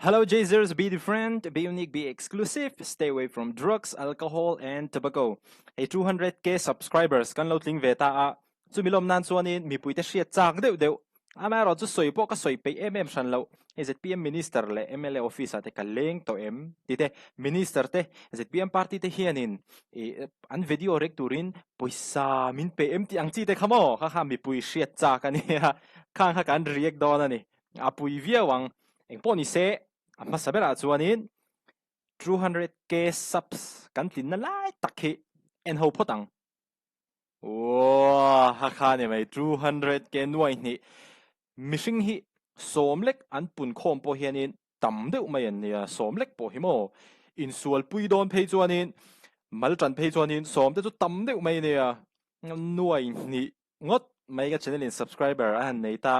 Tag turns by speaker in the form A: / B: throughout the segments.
A: Hello, Jazers. Be different, be unique, be exclusive. Stay away from drugs, alcohol, and tobacco. Hey, 200k subscribers kan lo tling ve ta a chumilom nan chuanin mi puite hriat chak deuh deuh ama ro chu soi po ka soi pe shan lo ZPM minister le MLA office te ka leng to ti te minister te ZPM party te hianin an video rek turin poisa min PM ti ang chi te khamo kha mi pui hriat chak ani ha khang kha kan riek don ani a pui viawang eng po ni se amma sabera chuanin 200k subs kan tin na lai takhi en ho photang wow ha kha ne mai 200k nuai ni mishing hi somlek an pun khom po hianin tam deuh mai an nia somlek po hi mo in sual pui don phei chuanin mal tran phei chuanin som te chu tam deuh mai nia nuai ni ngot mai ga channel in subscriber an nei ta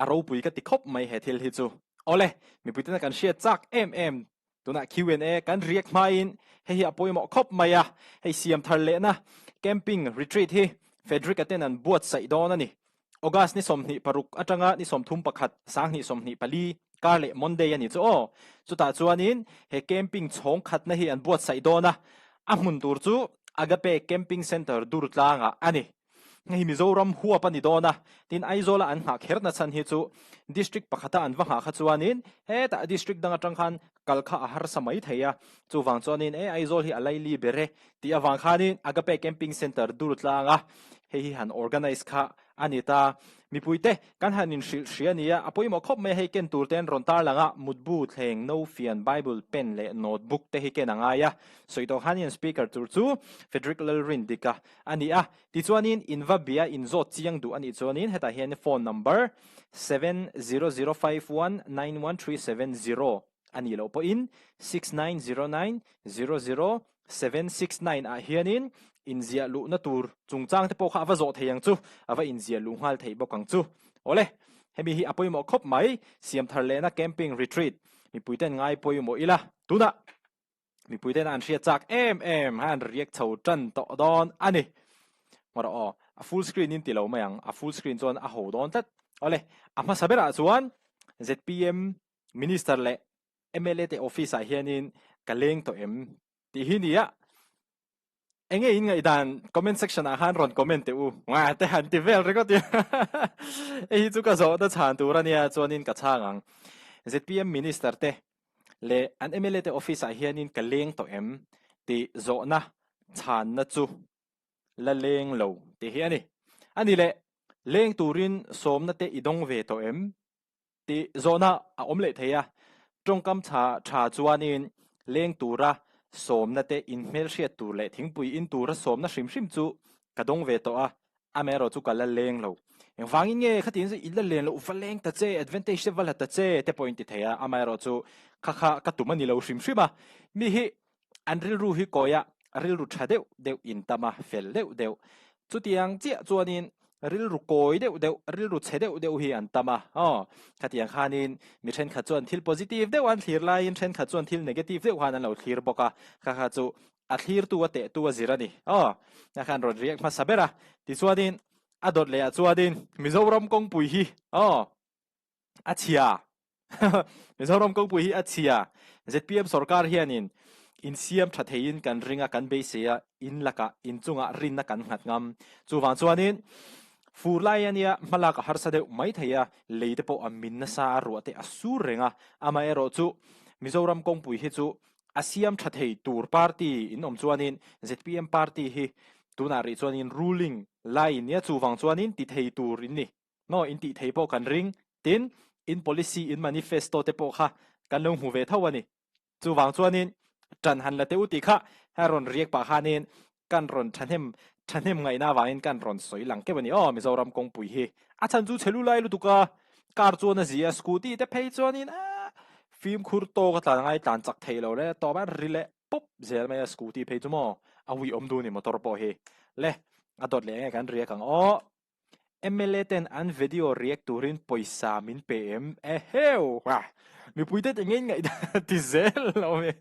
A: aro pui ka tikhop mai he thil hi chu ole mi puitena kan share chak tuna Q&A kan riek main hei apoi mo khop maya hei siam thar le na camping retreat hi Frederick aten an buat sai don ani August ni somni paruk atanga ni somthum pakhat sang ni somni pali karle Monday ani chu o chuta chuanin he camping chhong khat na hi an buat sai dona amun tur chu agape camping center dur tlanga ani ngai Mizoram huwa pani dona tin aizola an ha kherna chan hi chu district pakhata an wanga kha chuanin he ta district danga tangkhan kalkha ahar samai theya chu wang chuanin aizol hi alai li bere ti awang khanin agape camping center dur tlanga hei han organize kha anita mipuite kan hanin shriania apoi mo khop me hei ken turten rontar langa mutbu thleng no fian bible pen le notebook te hi ken anga soito hanin speaker tur chu Frederick Lalrin dika ania ti chuanin inva bia in zo chiang du ani chuanin heta hian phone number 7005191370 ani lo po in 6909000769 a hianin inzia lu na tur chungchang te po kha wa zo theyang chu awa inzia lu ngal thei bokang chu ole hemi hi apoi mo khop mai siam thar le na camping retreat mi puiten ngai poi mo ila tuna mi puiten an ria chak han riek chho tran to don ani mara a full screen in tilo mayang a full screen chon a ho don tat ole ama sabera chuan ZPM minister le MLA te office a hianin kaleng to ti hinia enge in ngai dan comment section a han ron comment te u nga te han ti vel re ko ti e hi chu ka zo da chan tu ra nia chonin ka changang ZPM minister te le an MLA te office a hianin kaleng to ti zo na chan na chu la leng lo ti hi ani le leng turin som na te idong ve to ti zo na a om le theya tongkam cha chuanin leng tura som na te in mel hriat tur le thingpui in tura som na hrim chu kadong ve to a amero chu kala leng lo eng wangin nge khatin se illa len lo uvaleng ta che advantage se wala ta che te point ti theya amero chu kha ka tumani lo hrim hriba mi hi anril ru hi koya ril ru thadeu deu in tama fel deu chu tiang chia chuanin ril ru koi deu ril ru chedeu hi an tama khatiang khanin mi then kha chuan thil positive deu an thlir lai in then kha chuan thil negative deu han an lo thlir boka kha chu a thlir tu ate tu zirani na khan ron riak ma sabera ti chuanin adot le a chuanin Mizoram kong pui hi achia Mizoram kong pui hi achia ZPM sarkar hianin in siam thathein kan ringa kan beisia in laka in chunga rin na kan ngat ngam chuwang chuanin furlai ania malaka harsade mai theya leite po amin na sa ruate asur renga ama ero chu Mizoram kong pui hi chu asiam thathei tur party in om chuanin ZPM party hi tuna ri chuanin ruling line nia chuwang chuanin ti thei tur in ni no in ti thei po kan ring tin in policy in manifesto te po kha kan lo hu ve thawani chuwang chuanin tran han la te uti kha haron riek pa khanin kan ron thanem ngai na wain kan ron soi lang ke bani Mizoram kong pui hi a chan chu chelu lai lu tuka kar chu na zia scooty te phei chuanin film khur to ka tla ngai tan chak thei lo le to ba rile pop zel mai scooty phei chu mo a wi om du ni motor po hi le adot le kan riek ang MLA ten an video react turin poisa min PM heu wa mi puite te ngeng ngai ti zel lo me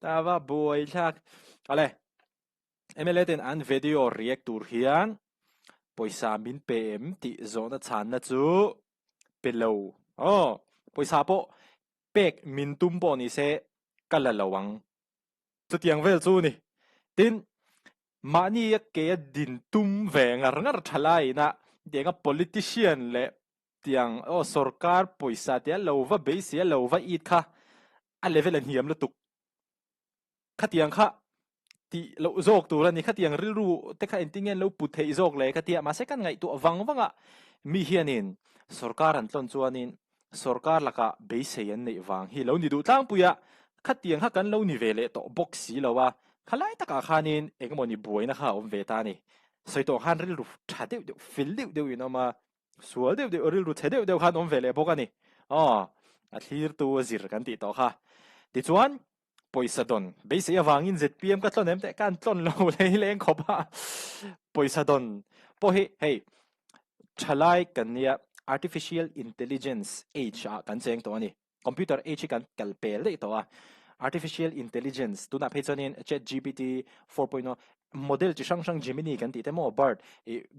A: tawa boy thak ale MLA ten an video react tur hian poisa min PM ti zona chan na chu pelo poisa po pek min tum po ni se kalalawang chu tiang vel chu ni tin mani ke din tum ve ngar thalai na denga politician le tiang o sarkar poisa te lova be se lova it kha a level an hiam lutuk khatiang kha ti lo zok tu ra ni khatiang ril ru te kha intingen lo pu thei zok le khatia ma se kan ngai tu wanga mi hianin sarkar an tlon chuanin sarkar laka be se yan nei wang hi lo ni du tlang puya khatiang ha kan lo ni vele to box si lowa khalai taka khanin engmoni buaina kha om ve ta ni soito han ril ru tha de fil de ina ma sual de ril ru the de khan om vele bokani a thlir tu zir kan ti to kha ti chuan poisa don be se awangin zpm ka tlon em te kan tlon lo le leng khopa poisa don po hey thalai kan nia artificial intelligence age kan cheng to ani computer age kan kalpel de to artificial intelligence tuna phechonin chat gpt 4.0 model chi sang gemini kan ti te mo bard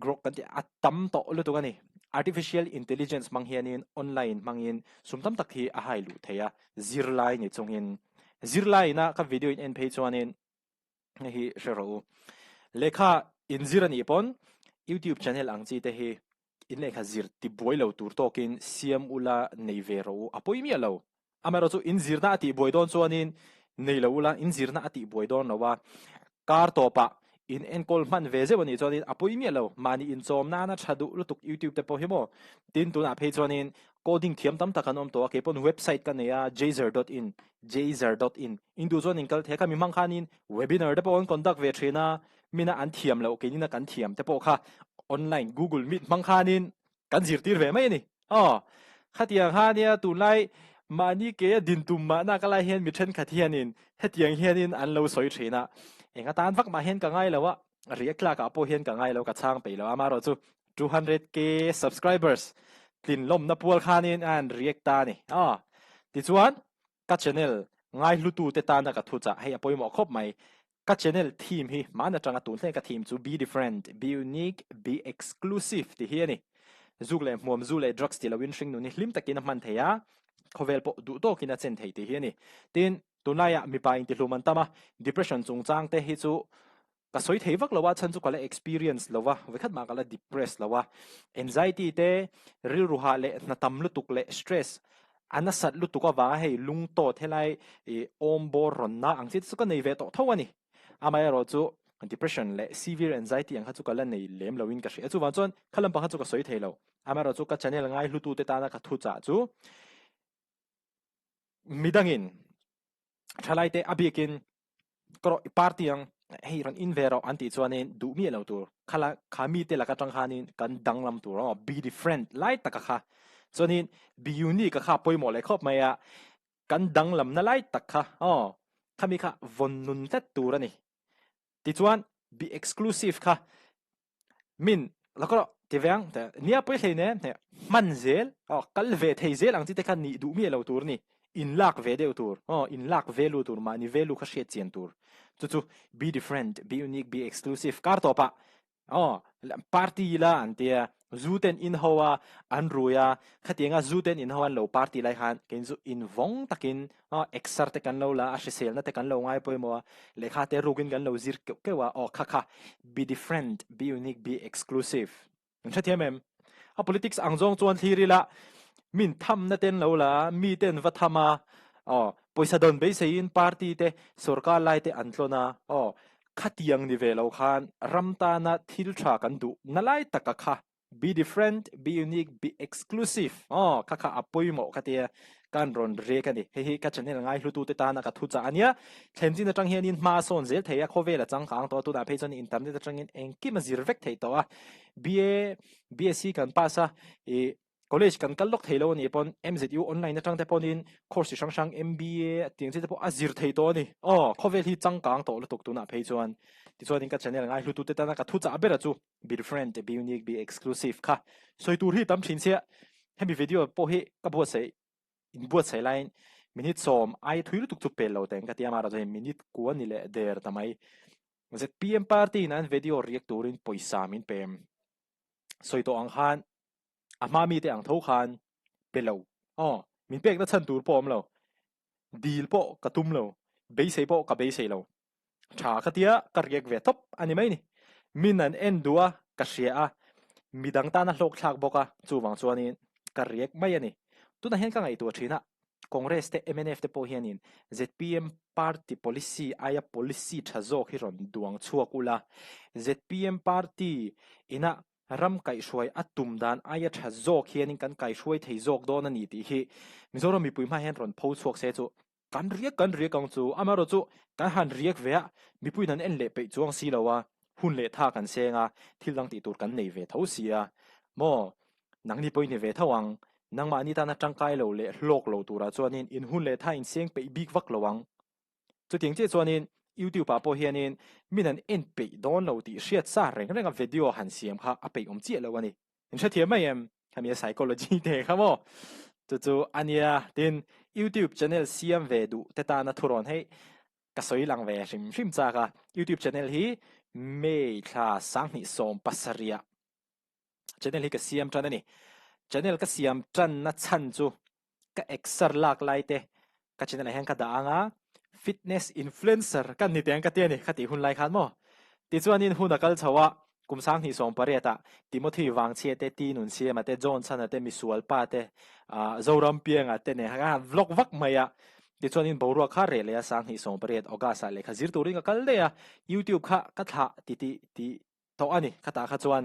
A: grok kan ti atam to lu tu ani artificial intelligence manghianin online mangin sumtam takhi a hailu theya zirlai ni chungin zirlai na ka video in phechonin hi shero lekha inzirani pon youtube channel angchi te hi in lekha zir ti boilo tur tokin siam ula neivero apoi mi alo amaro chu in zirna ati boidon chuanin neilo ula in zirna ati boidon lawa kar topa in enkol man veze wani chuanin apoi mi alo mani in chom na thadu lutuk youtube te po himo tin tu na phe chuanin coding thiam tam takanom to ke pon website ka neya jazer.in indu chuanin kal theka mi mang khanin webinar de pon conduct ve thina mina an thiam lo ke ni na kan thiam te po kha online google meet mang khanin kan zir tir ve mai ni khatiang ha nia tu lai mani ke din tum ma na kala hian mi then khathianin hetiang hianin an lo soi thina enga tan vak ma hian ka ngai lawa riakla ka po hian ka ngai lo ka chang pe lo amaro chu 200k subscribers tin lawmna pual khanin an riakta ni ti chuan ka channel ngai hlutu te ta na ka thu cha hei apoi mo khop mai ka channel theme hi mana tanga tu hle ka theme chu be different be unique be exclusive ti hi ani zule muam zule drugs ti lawin hring nu ni hlim takin man theya khovel po du to kina chen thei ti hi ani tin tunaya mi pa in ti hluman tama depression chungchang te hi chu ka soi thei vak lawa chan chu kala experience lawa wekhat ma kala depress lawa anxiety te ril ruha le na tam lu tuk le stress ana sat lu tuka wa hei lung to thelai om bor ron na angchit chu ka nei ve to thawani amai ro chu depression le severe anxiety ang kha chu kala nei lem lawin ka hre chu wan chon khalam pa kha chu ka soi thei lo amai ro chu ka channel ngai hlu tu te ta na ka thu cha chu midangin thalai te abikin kro party ang hei ron invero anti chuanin du mi lo tur khala khami te laka tang khanin kan danglam tur be different lai taka kha chuanin be unique kha poimo le khop maya kan danglam na lai takha khami kha von nun tet tur ani ti chuan be exclusive kha min lakro tiwang te nia poi hleine te manzel kal ve theizel ang ti te khan ni du mi lo tur ni in lak ve deu tur in lak velu tur ma ni velu kha she chen tur chu be different be unique be exclusive kar topa party la antia zuten in hawa anruya khatinga zuten in hawan lo party lai han ken zu in vong takin exer te kan lo la a sel na te kan lo ngai poimo le kha te rugin kan lo zir ke wa kha be different be unique be exclusive nthathiamem a politics angjong chuan thiri la min tham na ten lo la mi ten va thama poisa don be sein party te sarkar lai te antlona khatiang ni velo khan ramta na thil tha kan du nalai taka kha be different be unique be exclusive kha apoi mo khatia kan ron re ka ni he ka channel ngai hlu tu te ta na ka thu cha ania thenji na tang hian in ma son zel theya khowela chang khang to tu da phei chon internet ta changin engki ma zir vek thei to ba bsc kan pasa college kan kallok theilo ni pon mzu online na tang te ponin course sang mba ting che te po azir thei to ni khovel hi chang kang to lu tuk tu na phei chuan ti chuan in ka channel ngai hlu tu te ta na ka thu cha bera chu be different be unique be exclusive kha soi tur hi tam thin sia hemi video po hi ka bo sei in bo sei line minute som ai thui lu tuk chu pel lo teng ka tia mara jo minute ku ani le der tamai zpm party nan video react turin poisa min pem soi to ang khan ama mi te ang tho khan pelo min pek na chan tur pom lo deal po katum lo be sei po ka be sei lo tha khatia ka riek ve top ani mai ni min an en dua ka sia a midang ta na hlok thak boka chuwang chuanin ka riek mai ani tuna hen ka ngai tu thina congress te mnf te po hianin zpm party policy aya policy thazok hi ron duang chuakula zpm party ina ram kai shoi atum dan aya thazok hianin kan kai shoi theizok don ani ti hi mizoram mi puima hen ron pho chuak se chu kan riek ang chu amaro chu kan han riek ve mi puinan en le pe chuang si lawa hun le tha kan senga thilang ti tur kan nei ve tho sia mo nang ni poi ni ve thawang nang ma ni ta na tangkai lo le hlok lo tura chuanin in hun le tha in seng pe big vak lowang chu ting che chuanin youtube pa po hianin minan en pe don lo ti hriat sa reng renga video han siam kha a pe che lo ani in tha thiam mai em khamia psychology te khamo chu ania tin youtube channel siam ve du te ta na thuron hei ka soi lang ve hrim cha ka youtube channel hi me tha sang ni som pasaria channel hi ka siam tran ani channel ka siam tran na chan chu ka exer lak lai te ka channel hen ka da anga fitness influencer kan ni teng ka te ni khati hun lai khan mo ti chuanin hun akal chawa kum sang ni som pareta timothy wang che te ti nun che ma te john chan te misual pa te zoram piang te ne ha vlog vak maya ti chuanin boruak kha re le sang ni som paret oga sa le khazir turing akal le ya youtube kha ka tha ti to ani khata kha chuan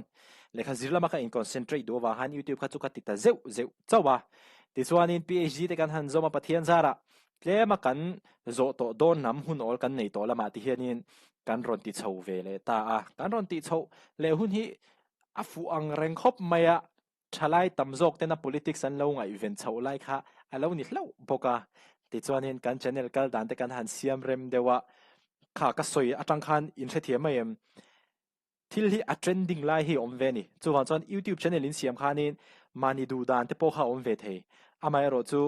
A: le khazir lama ka in concentrate do wa han youtube kha chu ka ti ta zeu chawa ti chuanin phd te kan han zoma pathian zara tlema kan zo to don nam hun ol kan nei to lama ti hianin kan ron ti chho ve le ta a kan ron ti chho le hun hi afu ang reng khop maya thalai tamjok te na politics an lo ngai event chho lai kha alo ni hlo boka ti chuanin kan channel kal dan te kan han siam rem dewa kha ka soi atang khan in the thiam mai em thil hi a trending lai hi om ve ni chuwan chuan youtube channel in siam khanin mani du dan te po kha om ve thei amai ro chu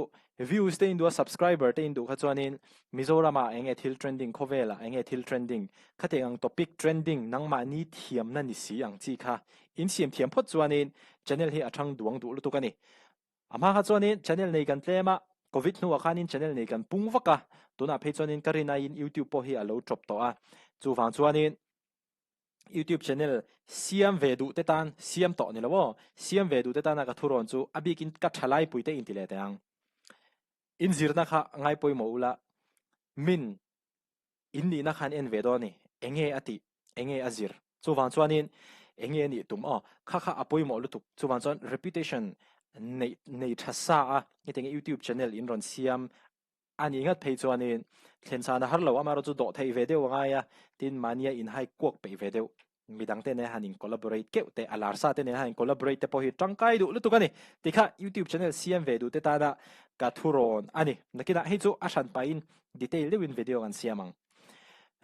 A: views te in do subscriber te in do kha chuanin mizorama enge thil trending khovela enge thil trending khate ang topic trending nang ma ni thiam na ni si ang chi kha in siam thiam phot chuanin channel hi athang duang du lu tu kani ama kha chuanin channel nei kan tlema covid nu khanin channel nei kan pungwaka tuna phe chuanin karina in youtube po hi alo drop to a chuwang chuanin YouTube channel siam vedu te tan siam to ni lawo siam vedu te tan ka thuron chu abikin ka thalai puite in tile tang in zirna kha ngai poi mo ula min in ni na khan en vedo ni enge ati enge azir chuwang chuanin enge ni tum o kha apoi mo lu tu chuwang chuan reputation nei thasa a iteng YouTube channel in ron siam ani ngat phei chuanin thlensa na harlo amaro chu do thei ve deu anga ya tin mania in hai kok pe ve deu midang te ne hanin collaborate ke te alarsa te ne hanin collaborate te po hi tangkai du lutu kani tikha youtube channel cm ve du te ta da ka thuron ani nakina hi chu asan pain detail lewin video an siamang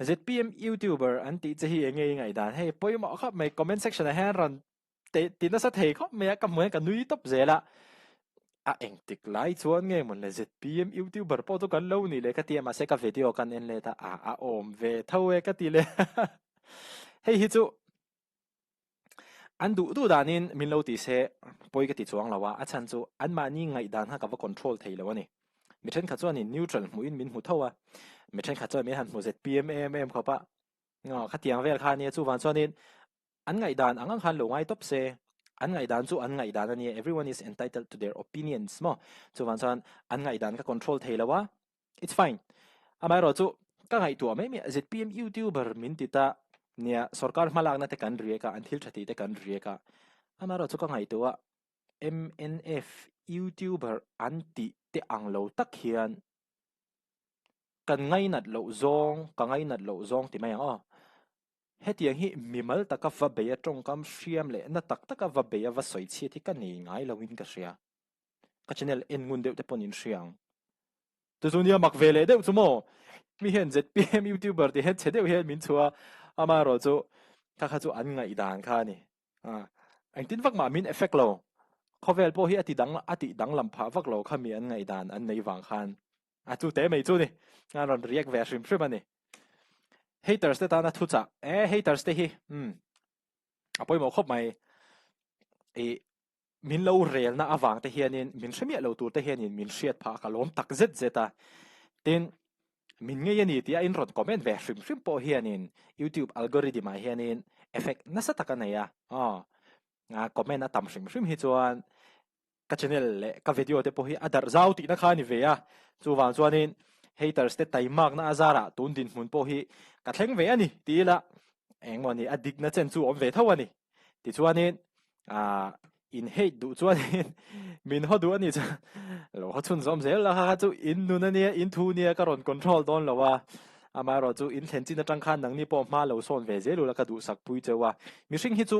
A: zpm youtuber anti che hi enge ngai dan he poimo kha mai comment section a han ran te tin sa thei kho me ka mo ka nui top zela a eng tik lai chuan nge mon le zpm youtuber po to kan lo ni le ka ti ma se ka video kan en le ta a om ve thawe ka ti le hei hi chu an du danin min lo ti se poi ka ti chuang lawa a chan chu an ma ni ngai dan ha ka va control thei lo ani mi then kha chuan in neutral mu in min hu thawa mi then kha chuan mi han mu zpm mm kha pa ngo kha tiang vel kha ni chu wan chuan in an ngai dan angang han lo ngai top se an ngai dan chu an ngai dan ani everyone is entitled to their opinions mo chu wan chuan an ngai dan ka control thei lawa it's fine amai ro chu ka ngai tu mai mi zpm youtuber min ti ta nia sarkar malak na te kan rieka an thil thati te kan rieka amaro chu ka ngai tu a mnf youtuber anti te anglo tak hian kan ngai nat lo zong ka ngai nat lo zong ti mai a hetiang hi mimal taka va beya tong kam hriam le na tak taka va beya va soi chi thi ka ni ngai lo in ka hria ka channel en ngun deuh te ponin hriang tu zunia mak vele deuh chu mo mi hen zpm youtuber ti hen chedeu hen min chua amaro chu kha chu an ngai dan kha ni anh tin vak ma min effect lo khovel po hi ati dang lam pha vak lo kha mi an ngai dan an nei wang khan chu te mei chu ni nga ron riak ve shrim shrim ani haters te ta na thu cha haters te hi apoi mo khop mai e min lo rel na awang te hianin min hrimia lo tur te hianin min hriat pha ka lom tak zet zeta tin min ngay ni tia in rot comment ve shrim po hianin YouTube algorithm a hianin effect nasa takanaya nga comment na tam shrim hi chuan ka channel le ka video te po hi adar zau ti na khani ve a chu wang chuanin haters te taimak na azara tun din mun po hi ka thleng ve ani ti la engmoni adik na chen chu om ve thawani ti chuanin in hate du chuanin min ho du ani cha lo ho chun zom zel la ha chu in nu na nia in thu nia ka ron control don lo wa ama ro chu in thlen chin na tang khan nang ni po ma lo son ve ze lu la ka du sak pui chewa mi hring hi chu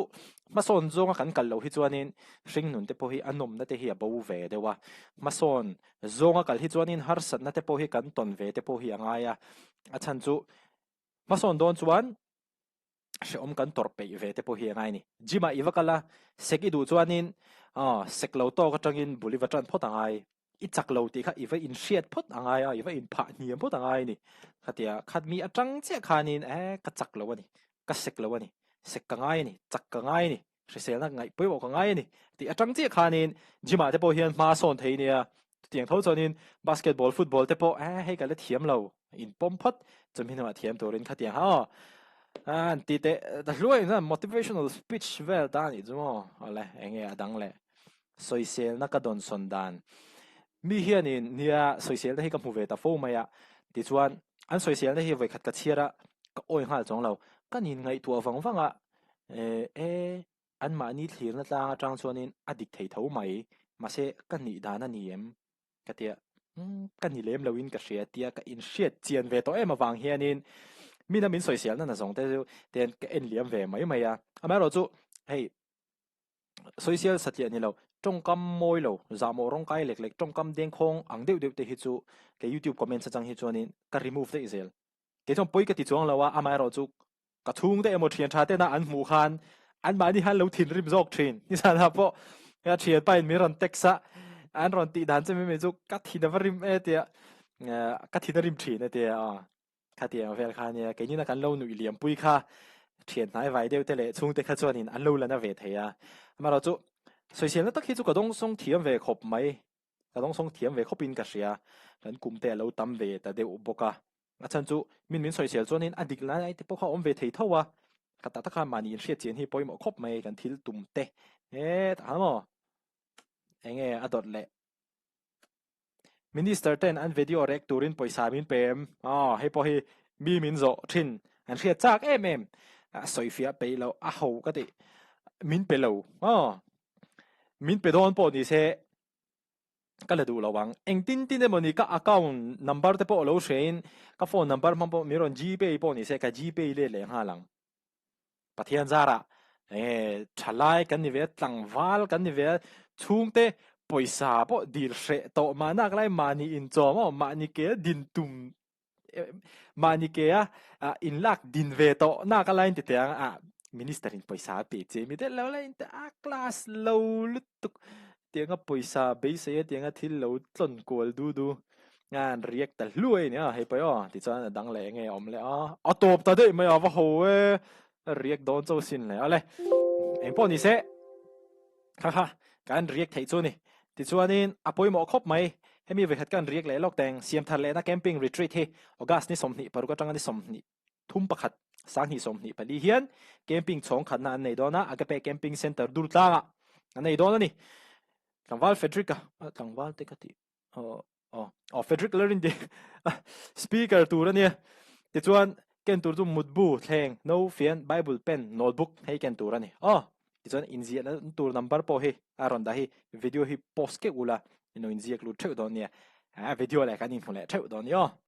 A: ma son zonga kan kal lo hi chuanin hring nun te po hi anom na te hi a bo ve de wa ma son zonga kal hi chuanin har sat na te po hi kan ton ve te po hi anga ya a chan chu ma son don chuan she om kan tor pe ve te po hi ngai ni jima iwakala seki du chuanin seklo to ka tangin buliwa tran phot angai I chak lo ti kha iwa in shiat phot angai iwa in pha niam phot angai ni khatia khat mi atang che khanin ka chak lo ani ka sek lo ani sek ka ngai ni chak ka ngai ni hrisel na ngai poi wo ka ngai ni ti atang che khanin jima te po hian ma son thei nia tiang tho chonin basketball football te po hei ka le thiam lo in pom phot chumi na thiam torin khatia ha ti te da luai na motivational speech vel ta ni zumo ale enge adang le soisel na ka don sondan mi hianin nia soisel na hi ka mu ve ta fo maya ti chuan an soisel na hi ve khat ka chiara ka oi hal chong lo kanin ngai tu awang wanga an ma ni thlir na tlang atang chuanin adik thei tho mai ma se kan ni dana ni em ka tia kan ni lem loin ka hria tia ka in hriat chian ve to em awang hianin mi na min soisial na zong te ten ka en liam ve mai mai ama ro chu hei soisial satya ni lo trong kam moi lo za mo rong kai lek lek trong kam deng khong ang deu deu te hi chu ke YouTube comment sa chang hi chuanin ka remove te izel ke chong poi ka ti chuang lawa ama ro chu ka thung te emo thian tha te na an mu khan an ma ni han lo thin rim jok thin ni sa na po ya thian pai mi ron teksa an ron ti dan che me chu ka thi da rim e te ka thi da rim thin e te kha tia vel kha nia ke ni na kan lo nu liam pui kha thian nai vai deu te le chung te kha chuanin an lo la na ve theya ama ro chu soisial na tak hi chu ka dong song thiam ve khop mai ka dong song thiam ve khopin ka hria kan kum te lo tam ve ta deu boka a chan chu min soisial chuanin adik la ai te po kha om ve thei thawa ka ta ta kha mani hria chen hi poimo khop mai kan thil tum te ta mo enge adot le Minister ten an video rek turin poisa min pem hei po hi mi min zo thin an hria chak em soifia pe lo a ho ka ti min pe lo min pe don po ni se ka le du lawang eng tin tin emoni ka account number te po lo shein ka phone number mam po miron gpay po ni se ka gpay le le ha lang pathian zara thalai kan ni ve tlangwal kan ni ve chung te poisa po dil hre to manak lai mani in chom mani ke din tum mani ke in lak din ve to na ka lain te tiang minister in poisa pe che mi te lo lain te class lo lutuk tianga poisa be se tianga thil lo tlon kol du ngan riek ta luai ne hei pa yo ti chan dang le nge om le top ta de mai wa ho riek don cho sin le ale eng po ni se ha kan riek thei chu ni ti chuanin apoi mo khop mai hemi ve khat kan riek le lok teng siam thar le na camping retreat he august ni somni paru ka tanga ni somni thum pakhat sang hi somni pali hian camping chong khat na nei dona agape camping center dur tanga nei dona ni tangwal fedrica tangwal te kati fedric lerin de speaker turania ti chuan ken tur chu mutbu thleng no fian bible pen notebook hei ken turani ti chuan inzia na tur number po he aron da hi video hi post ke ula ino inzia klu theu don nia video le kan in phule theu don yo